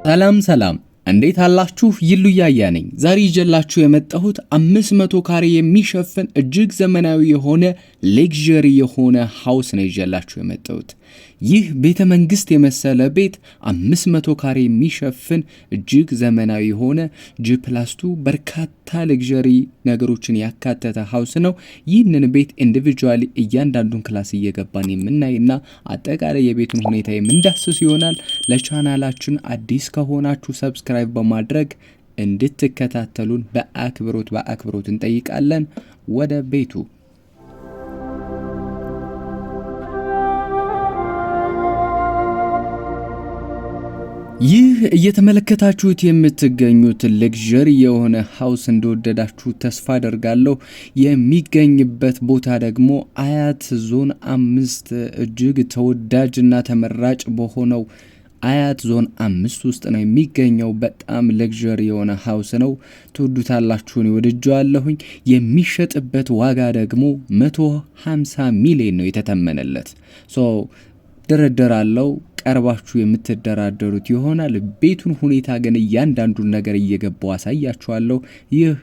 ሰላም እንዴት አላችሁ? ይሉያያ ነኝ። ዛሬ ይዤላችሁ የመጣሁት 500 ካሬ የሚሸፍን እጅግ ዘመናዊ የሆነ ሌክዠሪ የሆነ ሃውስ ነው ይዤላችሁ የመጣሁት። ይህ ቤተ መንግስት የመሰለ ቤት 500 ካሬ የሚሸፍን እጅግ ዘመናዊ የሆነ G+2 በርካታ ሌክዠሪ ነገሮችን ያካተተ ሃውስ ነው። ይህንን ቤት ኢንዲቪጁዋሊ እያንዳንዱን ክላስ እየገባን የምናይና አጠቃላይ የቤቱን ሁኔታ የምንዳስስ ይሆናል። ለቻናላችን አዲስ ከሆናችሁ ሰብስክራይብ በማድረግ እንድትከታተሉን በአክብሮት እንጠይቃለን። ወደ ቤቱ ይህ እየተመለከታችሁት የምትገኙት ሌክዠሪ የሆነ ሃውስ እንደወደዳችሁ ተስፋ አደርጋለሁ። የሚገኝበት ቦታ ደግሞ አያት ዞን 5 እጅግ ተወዳጅና ተመራጭ በሆነው አያት ዞን 5 ውስጥ ነው የሚገኘው። በጣም ሌክዠሪ የሆነ ሃውስ ነው። ትወዱታላችሁ። ነው ወድጄዋለሁኝ። የሚሸጥበት ዋጋ ደግሞ 150 ሚሊዮን ነው የተተመነለት። ድርድራለው ቀርባችሁ የምትደራደሩት ይሆናል። ቤቱን ሁኔታ ግን እያንዳንዱን ነገር እየገባው አሳያችኋለሁ። ይህ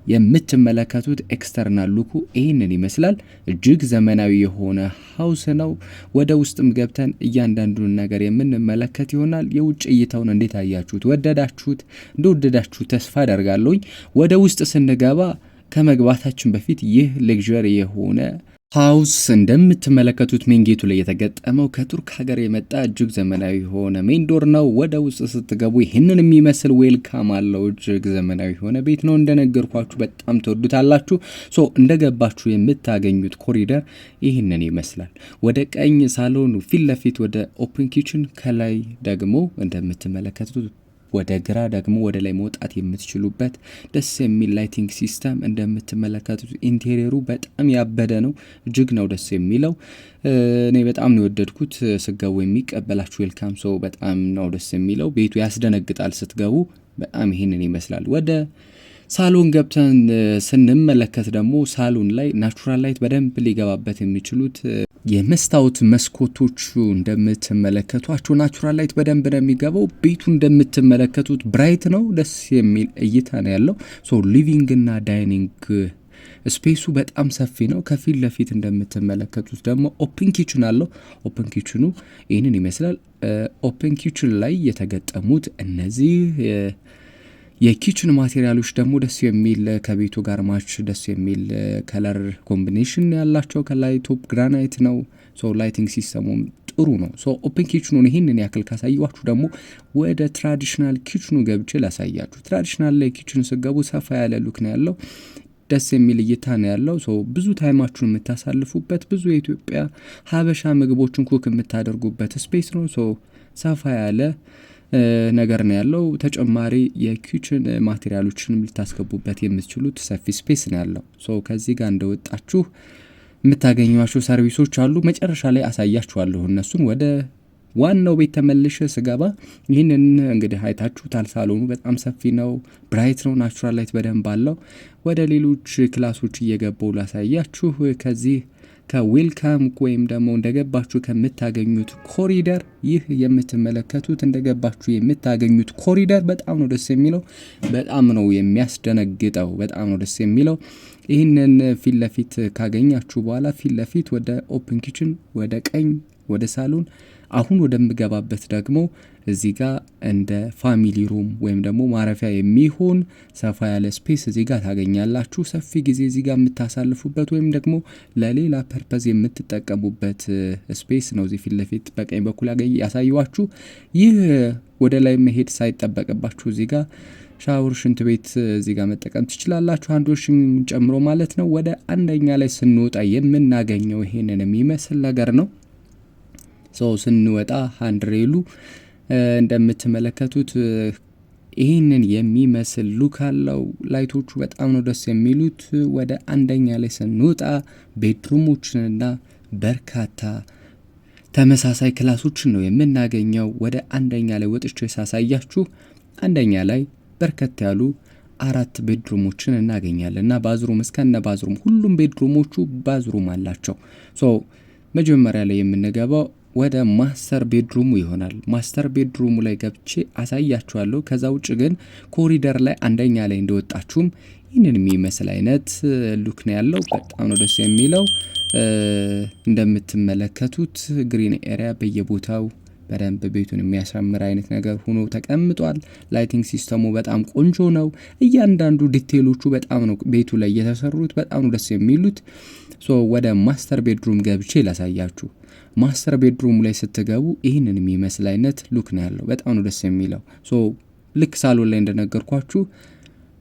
የምትመለከቱት ኤክስተርናል ሉኩ ይህንን ይመስላል። እጅግ ዘመናዊ የሆነ ሃውስ ነው። ወደ ውስጥም ገብተን እያንዳንዱን ነገር የምንመለከት ይሆናል። የውጭ እይታውን እንዴት አያችሁት? ወደዳችሁት? እንደወደዳችሁ ተስፋ አደርጋለሁኝ። ወደ ውስጥ ስንገባ ከመግባታችን በፊት ይህ ሌክዠሪ የሆነ ሃውስ እንደምትመለከቱት ሜን ጌቱ ላይ የተገጠመው ከቱርክ ሀገር የመጣ እጅግ ዘመናዊ የሆነ ሜን ዶር ነው። ወደ ውስጥ ስትገቡ ይህንን የሚመስል ዌልካም አለው። እጅግ ዘመናዊ የሆነ ቤት ነው። እንደነገርኳችሁ በጣም ትወዱታላችሁ። እንደገባችሁ የምታገኙት ኮሪደር ይህንን ይመስላል። ወደ ቀኝ ሳሎን ፊት ለፊት ወደ ኦፕን ኪችን፣ ከላይ ደግሞ እንደምትመለከቱት ወደ ግራ ደግሞ ወደ ላይ መውጣት የምትችሉበት ደስ የሚል ላይቲንግ ሲስተም እንደምትመለከቱት። ኢንቴሪየሩ በጣም ያበደ ነው። እጅግ ነው ደስ የሚለው። እኔ በጣም ነው የወደድኩት። ስገቡ የሚቀበላችሁ ዌልካም በጣም ነው ደስ የሚለው። ቤቱ ያስደነግጣል ስትገቡ። በጣም ይሄንን ይመስላል። ወደ ሳሎን ገብተን ስንመለከት ደግሞ ሳሎን ላይ ናቹራል ላይት በደንብ ሊገባበት የሚችሉት የመስታወት መስኮቶቹ እንደምትመለከቷቸው ናቹራል ላይት በደንብ ነው የሚገባው። ቤቱ እንደምትመለከቱት ብራይት ነው። ደስ የሚል እይታ ነው ያለው። ሊቪንግ እና ዳይኒንግ ስፔሱ በጣም ሰፊ ነው። ከፊት ለፊት እንደምትመለከቱት ደግሞ ኦፕን ኪችን አለው። ኦፕን ኪችኑ ይህንን ይመስላል። ኦፕን ኪችን ላይ የተገጠሙት እነዚህ የኪችን ማቴሪያሎች ደግሞ ደስ የሚል ከቤቱ ጋር ማች ደስ የሚል ከለር ኮምቢኔሽን ያላቸው። ከላይ ቶፕ ግራናይት ነው። ላይቲንግ ሲስተሙም ጥሩ ነው። ኦፕን ኪችኑን ይህንን ያክል ካሳየኋችሁ ደግሞ ወደ ትራዲሽናል ኪችኑ ገብቼ ላሳያችሁ። ትራዲሽናል ላይ ኪችን ስገቡ ሰፋ ያለ ሉክ ነው ያለው። ደስ የሚል እይታ ነው ያለው። ብዙ ታይማችሁን የምታሳልፉበት፣ ብዙ የኢትዮጵያ ሀበሻ ምግቦችን ኩክ የምታደርጉበት ስፔስ ነው። ሰፋ ያለ ነገር ነው ያለው። ተጨማሪ የኪችን ማቴሪያሎችንም ልታስገቡበት የምትችሉት ሰፊ ስፔስ ነው ያለው። ከዚህ ጋር እንደወጣችሁ የምታገኟቸው ሰርቪሶች አሉ። መጨረሻ ላይ አሳያችኋለሁ እነሱን። ወደ ዋናው ቤት ተመልሼ ስገባ ይህንን እንግዲህ አይታችሁታል። ሳሎኑ በጣም ሰፊ ነው፣ ብራይት ነው፣ ናቹራል ላይት በደንብ አለው። ወደ ሌሎች ክላሶች እየገባው ላሳያችሁ። ከዚህ ከዌልካም ወይም ደግሞ እንደገባችሁ ከምታገኙት ኮሪደር ይህ የምትመለከቱት እንደገባችሁ የምታገኙት ኮሪደር በጣም ነው ደስ የሚለው። በጣም ነው የሚያስደነግጠው። በጣም ነው ደስ የሚለው። ይህንን ፊት ለፊት ካገኛችሁ በኋላ ፊት ለፊት ወደ ኦፕን ኪችን፣ ወደ ቀኝ ወደ ሳሎን፣ አሁን ወደምገባበት ደግሞ እዚህ ጋር እንደ ፋሚሊ ሩም ወይም ደግሞ ማረፊያ የሚሆን ሰፋ ያለ ስፔስ እዚህ ጋር ታገኛላችሁ። ሰፊ ጊዜ እዚህ ጋር የምታሳልፉበት ወይም ደግሞ ለሌላ ፐርፐዝ የምትጠቀሙበት ስፔስ ነው። እዚህ ፊት ለፊት በቀኝ በኩል ያሳየኋችሁ። ይህ ወደ ላይ መሄድ ሳይጠበቅባችሁ እዚህ ጋር ሻወር፣ ሽንት ቤት እዚህ ጋር መጠቀም ትችላላችሁ። አንዶሽን ጨምሮ ማለት ነው። ወደ አንደኛ ላይ ስንወጣ የምናገኘው ይሄንን የሚመስል ነገር ነው። ስንወጣ ሃንድሬሉ እንደምትመለከቱት ይህንን የሚመስል ሉክ አለው። ላይቶቹ በጣም ነው ደስ የሚሉት። ወደ አንደኛ ላይ ስንወጣ ቤድሩሞችንና በርካታ ተመሳሳይ ክላሶችን ነው የምናገኘው። ወደ አንደኛ ላይ ወጥቼ ሳሳያችሁ አንደኛ ላይ በርከት ያሉ 4 ቤድሩሞችን እናገኛለን እና ባዝሩም እስከነ ባዝሩም ሁሉም ቤድሩሞቹ ባዝሩም አላቸው። መጀመሪያ ላይ የምንገባው ወደ ማስተር ቤድሩሙ ይሆናል። ማስተር ቤድሩሙ ላይ ገብቼ አሳያችኋለሁ። ከዛ ውጭ ግን ኮሪደር ላይ አንደኛ ላይ እንደወጣችሁም ይህንን የሚመስል አይነት ሉክ ነው ያለው። በጣም ነው ደስ የሚለው። እንደምትመለከቱት ግሪን ኤሪያ በየቦታው በደንብ ቤቱን የሚያሳምር አይነት ነገር ሆኖ ተቀምጧል። ላይቲንግ ሲስተሙ በጣም ቆንጆ ነው። እያንዳንዱ ዲቴይሎቹ በጣም ነው ቤቱ ላይ የተሰሩት፣ በጣም ነው ደስ የሚሉት። ወደ ማስተር ቤድሩም ገብቼ ላሳያችሁ። ማስተር ቤድሩም ላይ ስትገቡ ይህንን የሚመስል አይነት ሉክ ነው ያለው። በጣም ነው ደስ የሚለው። ልክ ሳሎን ላይ እንደነገርኳችሁ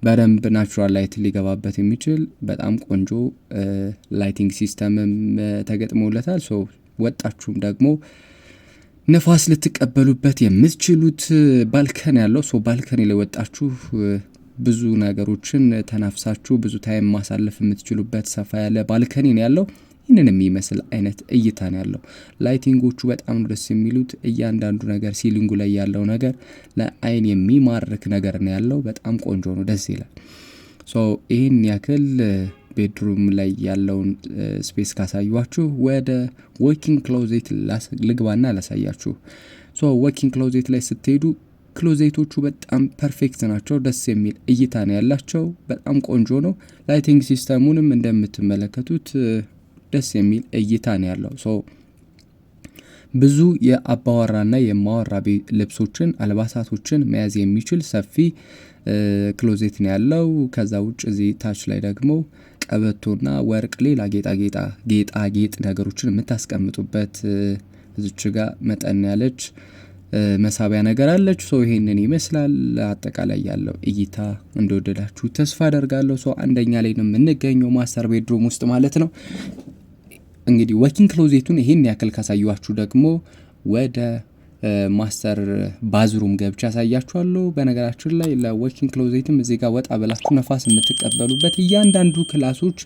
በደንብ ናቹራል ላይት ሊገባበት የሚችል በጣም ቆንጆ ላይቲንግ ሲስተምም ተገጥሞለታል። ወጣችሁም ደግሞ ነፋስ ልትቀበሉበት የምትችሉት ባልከን ያለው ባልከኒ ላይ ወጣችሁ ብዙ ነገሮችን ተናፍሳችሁ ብዙ ታይም ማሳለፍ የምትችሉበት ሰፋ ያለ ባልከኒ ነው ያለው። ይህንን የሚመስል አይነት እይታ ነው ያለው። ላይቲንጎቹ በጣም ደስ የሚሉት፣ እያንዳንዱ ነገር ሲሊንጉ ላይ ያለው ነገር ለአይን የሚማርክ ነገር ነው ያለው። በጣም ቆንጆ ነው፣ ደስ ይላል። ይህን ያክል ቤድሩም ላይ ያለውን ስፔስ ካሳዩችሁ ወደ ወኪንግ ክሎዜት ልግባና ላሳያችሁ። ወኪንግ ክሎዜት ላይ ስትሄዱ ክሎዜቶቹ በጣም ፐርፌክት ናቸው። ደስ የሚል እይታ ነው ያላቸው። በጣም ቆንጆ ነው። ላይቲንግ ሲስተሙንም እንደምትመለከቱት ደስ የሚል እይታ ነው ያለው። ብዙ የአባወራና የማወራ ልብሶችን፣ አልባሳቶችን መያዝ የሚችል ሰፊ ክሎዜት ነው ያለው። ከዛ ውጭ እዚህ ታች ላይ ደግሞ ቀበቶና ወርቅ፣ ሌላ ጌጣጌጥ ነገሮችን የምታስቀምጡበት እዚች ጋር መጠን ያለች መሳቢያ ነገር አለች። ይሄንን ይመስላል። አጠቃላይ ያለው እይታ እንደወደዳችሁ ተስፋ አደርጋለሁ። አንደኛ ላይ ነው የምንገኘው ማስተር ቤድሩም ውስጥ ማለት ነው። እንግዲህ ወኪንግ ክሎዜቱን ይሄን ያክል ካሳያችሁ ደግሞ ወደ ማስተር ባዝሩም ገብቻ ያሳያችኋለሁ። በነገራችን ላይ ለወኪንግ ክሎዜትም እዚህ ጋር ወጣ ብላችሁ ነፋስ የምትቀበሉበት እያንዳንዱ ክላሶች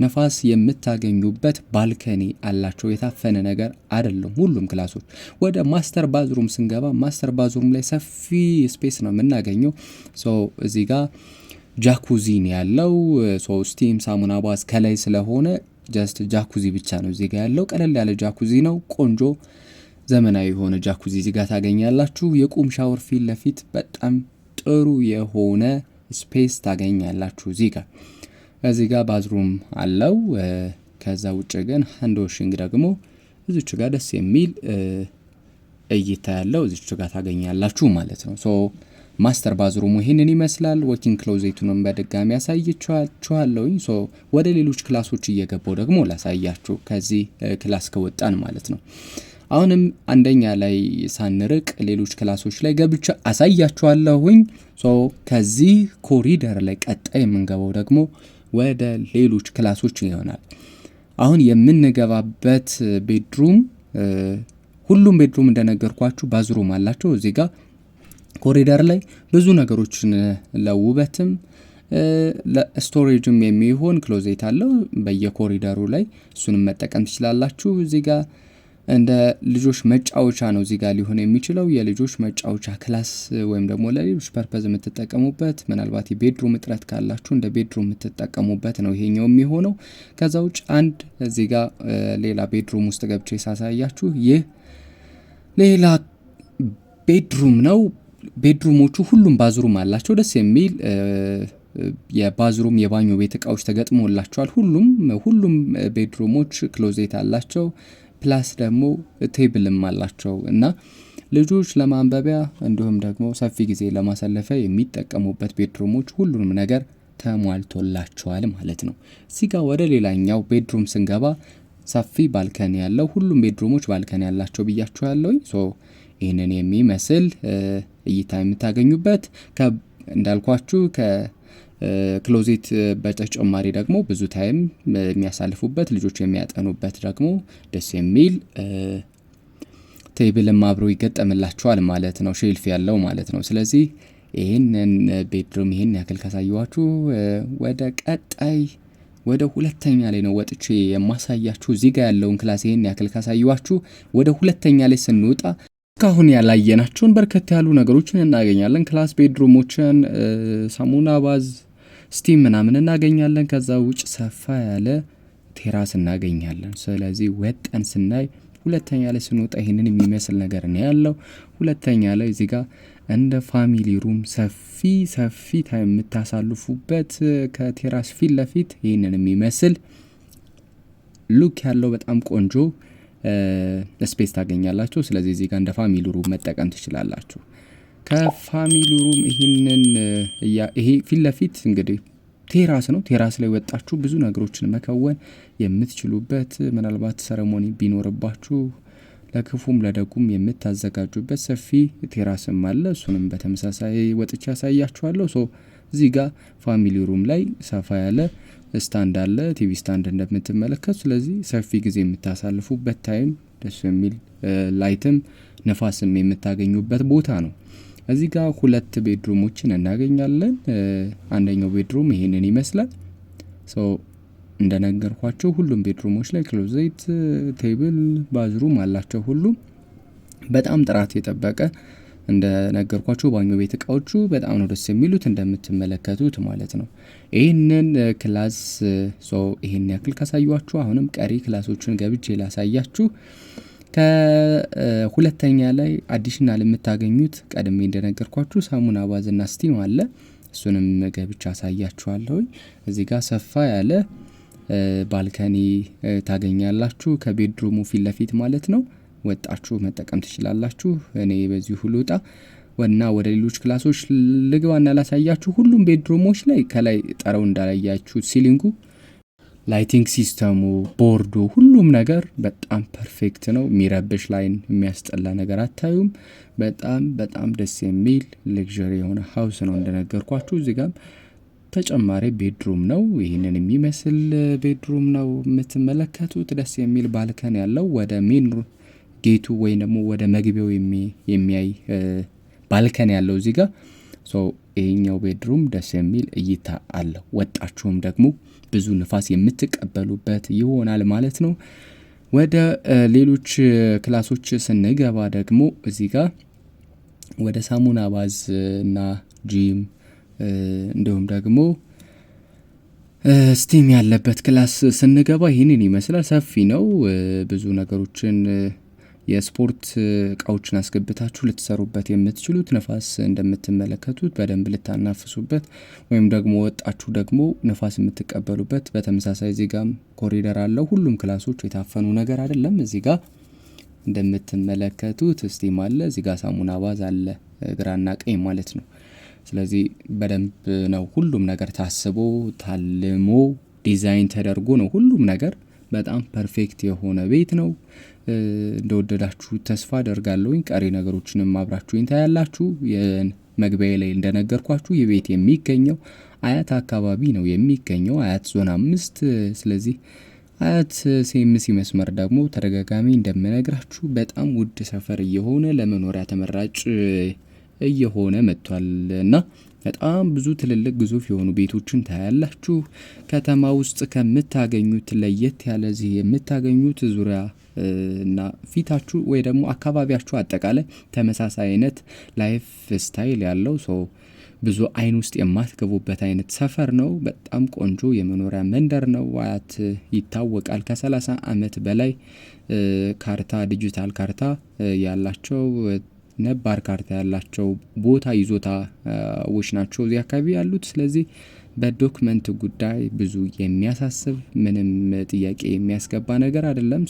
ነፋስ የምታገኙበት ባልከኒ አላቸው። የታፈነ ነገር አይደለም ሁሉም ክላሶች። ወደ ማስተር ባዝሩም ስንገባ ማስተር ባዝሩም ላይ ሰፊ ስፔስ ነው የምናገኘው። እዚህ ጋር ጃኩዚ ነው ያለው። ስቲም ሳሙና ባዝ ከላይ ስለሆነ ጀስት ጃኩዚ ብቻ ነው እዚህ ጋር ያለው። ቀለል ያለ ጃኩዚ ነው። ቆንጆ ዘመናዊ የሆነ ጃኩዚ እዚህ ጋር ታገኛላችሁ። የቁም ሻወር ፊት ለፊት በጣም ጥሩ የሆነ ስፔስ ታገኛላችሁ። እዚህ ጋር ባዝሩም አለው። ከዛ ውጭ ግን ሃንድ ዋሽንግ ደግሞ እዚች ጋር ደስ የሚል እይታ ያለው እዚች ጋር ታገኛላችሁ ማለት ነው። ማስተር ባዝሩሙ ይሄንን ይመስላል። ወኪንግ ክሎዜቱንም በድጋሚ ያሳይቻችኋለሁኝ። ወደ ሌሎች ክላሶች እየገባው ደግሞ ላሳያችሁ ከዚህ ክላስ ከወጣን ማለት ነው። አሁንም አንደኛ ላይ ሳንርቅ ሌሎች ክላሶች ላይ ገብቻ አሳያችኋለሁኝ። ከዚህ ኮሪደር ላይ ቀጣይ የምንገባው ደግሞ ወደ ሌሎች ክላሶች ይሆናል። አሁን የምንገባበት ቤድሩም ሁሉም ቤድሩም እንደነገርኳችሁ ባዝሩም አላቸው። እዚህ ጋር ኮሪደር ላይ ብዙ ነገሮችን ለውበትም ለስቶሬጅም የሚሆን ክሎዜት አለው በየኮሪደሩ ላይ። እሱንም መጠቀም ትችላላችሁ። እዚህ ጋር እንደ ልጆች መጫወቻ ነው እዚህ ጋር ሊሆን የሚችለው የልጆች መጫወቻ ክላስ ወይም ደግሞ ለሌሎች ፐርፐዝ የምትጠቀሙበት፣ ምናልባት የቤድሩም እጥረት ካላችሁ እንደ ቤድሩም የምትጠቀሙበት ነው ይሄኛው የሚሆነው። ከዛ ውጭ አንድ እዚህ ጋር ሌላ ቤድሩም ውስጥ ገብቼ ሳሳያችሁ ይህ ሌላ ቤድሩም ነው። ቤድሩሞቹ ሁሉም ባዝሩም አላቸው። ደስ የሚል የባዝሩም የባኞ ቤት እቃዎች ተገጥሞላቸዋል። ሁሉም ቤድሩሞች ክሎዜት አላቸው። ፕላስ ደግሞ ቴብልም አላቸው እና ልጆች ለማንበቢያ እንዲሁም ደግሞ ሰፊ ጊዜ ለማሳለፊያ የሚጠቀሙበት ቤድሩሞች ሁሉንም ነገር ተሟልቶላቸዋል ማለት ነው። እዚህ ጋር ወደ ሌላኛው ቤድሩም ስንገባ ሰፊ ባልከኒ ያለው ሁሉም ቤድሩሞች ባልከኒ ያላቸው ብያችኋለሁ። ይህንን የሚመስል እይታ የምታገኙበት እንዳልኳችሁ ከክሎዜት በተጨማሪ ደግሞ ብዙ ታይም የሚያሳልፉበት ልጆች የሚያጠኑበት ደግሞ ደስ የሚል ቴብልም አብሮ ይገጠምላቸዋል ማለት ነው። ሼልፍ ያለው ማለት ነው። ስለዚህ ይህንን ቤድሩም ይህን ያክል ካሳየኋችሁ ወደ ቀጣይ ወደ ሁለተኛ ላይ ነው ወጥቼ የማሳያችሁ። እዚህ ጋር ያለውን ክላስ ይህን ያክል ካሳየኋችሁ ወደ ሁለተኛ ላይ ስንወጣ እስካሁን ያላየናቸውን በርከት ያሉ ነገሮችን እናገኛለን። ክላስ ቤድሩሞችን፣ ሳሙና ባዝ፣ ስቲም ምናምን እናገኛለን። ከዛ ውጭ ሰፋ ያለ ቴራስ እናገኛለን። ስለዚህ ወጠን ስናይ ሁለተኛ ላይ ስንወጣ ይህንን የሚመስል ነገር ነው ያለው። ሁለተኛ ላይ እዚህ ጋር እንደ ፋሚሊ ሩም ሰፊ ታይም የምታሳልፉበት ከቴራስ ፊት ለፊት ይህንን የሚመስል ሉክ ያለው በጣም ቆንጆ ስፔስ ታገኛላችሁ። ስለዚህ እዚህ ጋር እንደ ፋሚሊ ሩም መጠቀም ትችላላችሁ። ከፋሚሊ ሩም ይሄ ፊት ለፊት እንግዲህ ቴራስ ነው። ቴራስ ላይ ወጣችሁ ብዙ ነገሮችን መከወን የምትችሉበት ምናልባት ሰረሞኒ ቢኖርባችሁ ለክፉም ለደጉም የምታዘጋጁበት ሰፊ ቴራስም አለ። እሱንም በተመሳሳይ ወጥቻ ያሳያችኋለሁ። እዚህ ጋር ፋሚሊ ሩም ላይ ሰፋ ያለ ስታንድ አለ፣ ቲቪ ስታንድ እንደምትመለከቱ። ስለዚህ ሰፊ ጊዜ የምታሳልፉበት ታይም ደስ የሚል ላይትም ነፋስም የምታገኙበት ቦታ ነው። እዚህ ጋር 2 ቤድሩሞችን እናገኛለን። አንደኛው ቤድሩም ይሄንን ይመስላል። እንደነገርኳቸው ሁሉም ቤድሩሞች ላይ ክሎዜት፣ ቴብል፣ ባዝሩም አላቸው። ሁሉም በጣም ጥራት የጠበቀ እንደነገርኳቸው ባኞ ቤት እቃዎቹ በጣም ነው ደስ የሚሉት እንደምትመለከቱት ማለት ነው። ይህንን ክላስ ይህን ያክል ካሳያችሁ አሁንም ቀሪ ክላሶችን ገብቼ ላሳያችሁ። ከሁለተኛ ላይ አዲሽናል የምታገኙት ቀድሜ እንደነገርኳችሁ ሳሙና ባዝና ስቲም አለ። እሱንም ገብቻ አሳያችኋለሁ። እዚህ ጋር ሰፋ ያለ ባልከኒ ታገኛላችሁ ከቤድሩሙ ፊት ለፊት ማለት ነው። ወጣችሁ መጠቀም ትችላላችሁ። እኔ በዚህ ሁሉ ወጣ ወደ ሌሎች ክላሶች ልግባና ላሳያችሁ። ሁሉም ቤድሩሞች ላይ ከላይ ጠረው እንዳላያችሁት ሲሊንጉ፣ ላይቲንግ ሲስተሙ፣ ቦርዱ፣ ሁሉም ነገር በጣም ፐርፌክት ነው። የሚረብሽ ላይን የሚያስጠላ ነገር አታዩም። በጣም ደስ የሚል ሌክዠሪ የሆነ ሀውስ ነው እንደነገርኳችሁ። እዚህ ጋር ተጨማሪ ቤድሩም ነው። ይህንን የሚመስል ቤድሩም ነው የምትመለከቱት። ደስ የሚል ባልከን ያለው ወደ ሜን ጌቱ ወይ ደግሞ ወደ መግቢያው የሚያይ ባልከን ያለው እዚህ ጋር። ይሄኛው ቤድሩም ደስ የሚል እይታ አለው። ወጣችሁም ደግሞ ብዙ ንፋስ የምትቀበሉበት ይሆናል ማለት ነው። ወደ ሌሎች ክላሶች ስንገባ ደግሞ እዚህ ጋር ወደ ሳሙና ባዝ እና ጂም እንዲሁም ደግሞ ስቲም ያለበት ክላስ ስንገባ ይህንን ይመስላል። ሰፊ ነው። ብዙ ነገሮችን የስፖርት እቃዎችን አስገብታችሁ ልትሰሩበት የምትችሉት፣ ነፋስ እንደምትመለከቱት በደንብ ልታናፍሱበት ወይም ደግሞ ወጣችሁ ደግሞ ነፋስ የምትቀበሉበት። በተመሳሳይ እዚህ ጋር ኮሪደር አለው። ሁሉም ክላሶች የታፈኑ ነገር አይደለም። እዚህ ጋር እንደምትመለከቱት ስቲም አለ። እዚህ ጋር ሳሙና ባዝ አለ፣ ግራና ቀኝ ማለት ነው። ስለዚህ በደንብ ነው ሁሉም ነገር ታስቦ ታልሞ ዲዛይን ተደርጎ ነው ሁሉም ነገር። በጣም ፐርፌክት የሆነ ቤት ነው። እንደወደዳችሁ ተስፋ አደርጋለሁ። ቀሪ ነገሮችንም አብራችሁኝ ታያላችሁ። የመግቢያ ላይ እንደነገርኳችሁ የቤት የሚገኘው አያት አካባቢ ነው የሚገኘው፣ አያት ዞን 5። ስለዚህ አያት ሴምሲ መስመር ደግሞ ተደጋጋሚ እንደምነግራችሁ በጣም ውድ ሰፈር እየሆነ ለመኖሪያ ተመራጭ እየሆነ መጥቷል እና በጣም ብዙ ትልልቅ ግዙፍ የሆኑ ቤቶችን ታያላችሁ። ከተማ ውስጥ ከምታገኙት ለየት ያለ እዚህ የምታገኙት ዙሪያ እና ፊታችሁ ወይ ደግሞ አካባቢያችሁ አጠቃላይ ተመሳሳይ አይነት ላይፍ ስታይል ያለው ብዙ አይን ውስጥ የማትገቡበት አይነት ሰፈር ነው። በጣም ቆንጆ የመኖሪያ መንደር ነው። አያት ይታወቃል ከ30 ዓመት በላይ ካርታ ዲጂታል ካርታ ያላቸው ነባር ካርታ ያላቸው ቦታ ይዞታዎች ናቸው እዚህ አካባቢ ያሉት። ስለዚህ በዶክመንት ጉዳይ ብዙ የሚያሳስብ ምንም ጥያቄ የሚያስገባ ነገር አይደለም።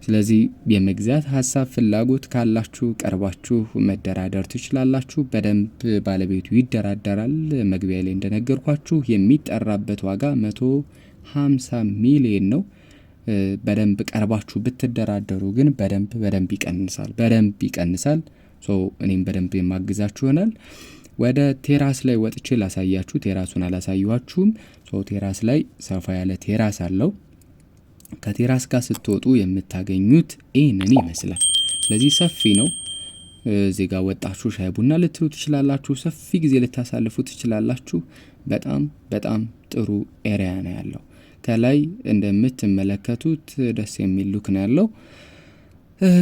ስለዚህ የመግዛት ሀሳብ ፍላጎት ካላችሁ ቀርባችሁ መደራደር ትችላላችሁ። በደንብ ባለቤቱ ይደራደራል። መግቢያ ላይ እንደነገርኳችሁ የሚጠራበት ዋጋ 150 ሚሊዮን ነው። በደንብ ቀርባችሁ ብትደራደሩ ግን በደንብ ይቀንሳል። እኔም በደንብ የማግዛችሁ ይሆናል። ወደ ቴራስ ላይ ወጥቼ ላሳያችሁ። ቴራሱን አላሳያችሁም። ቴራስ ላይ ሰፋ ያለ ቴራስ አለው። ከቴራስ ጋር ስትወጡ የምታገኙት ይህንን ይመስላል። ስለዚህ ሰፊ ነው። እዚህ ጋር ወጣችሁ ሻይ ቡና ልትሉ ትችላላችሁ። ሰፊ ጊዜ ልታሳልፉ ትችላላችሁ። በጣም ጥሩ ኤሪያ ነው ያለው። ከላይ እንደምትመለከቱት ደስ የሚል ሉክ ነው ያለው።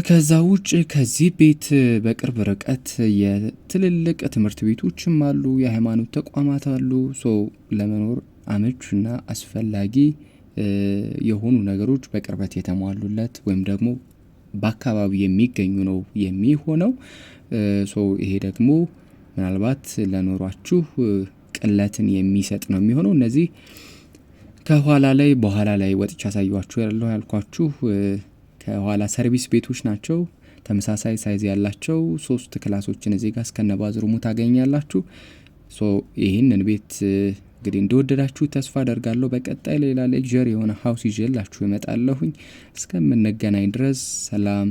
ከዛ ውጭ ከዚህ ቤት በቅርብ ርቀት የትልልቅ ትምህርት ቤቶችም አሉ፣ የሃይማኖት ተቋማት አሉ። ለመኖር አመቹና አስፈላጊ የሆኑ ነገሮች በቅርበት የተሟሉለት ወይም ደግሞ በአካባቢ የሚገኙ ነው የሚሆነው። ይሄ ደግሞ ምናልባት ለኖሯችሁ ቅለትን የሚሰጥ ነው የሚሆነው። እነዚህ በኋላ ላይ ወጥቻ ያሳያችሁ ያልኳችሁ ከኋላ ሰርቪስ ቤቶች ናቸው። ተመሳሳይ ሳይዝ ያላቸው 3 ክላሶችን እዚህ ጋር እስከነ ባዝሩሙ ታገኛላችሁ። ይህንን ቤት እንግዲህ እንደወደዳችሁ ተስፋ አደርጋለሁ። በቀጣይ ሌላ ሌክዠሪ የሆነ ሀውስ ይዤላችሁ እመጣለሁኝ። እስከምንገናኝ ድረስ ሰላም።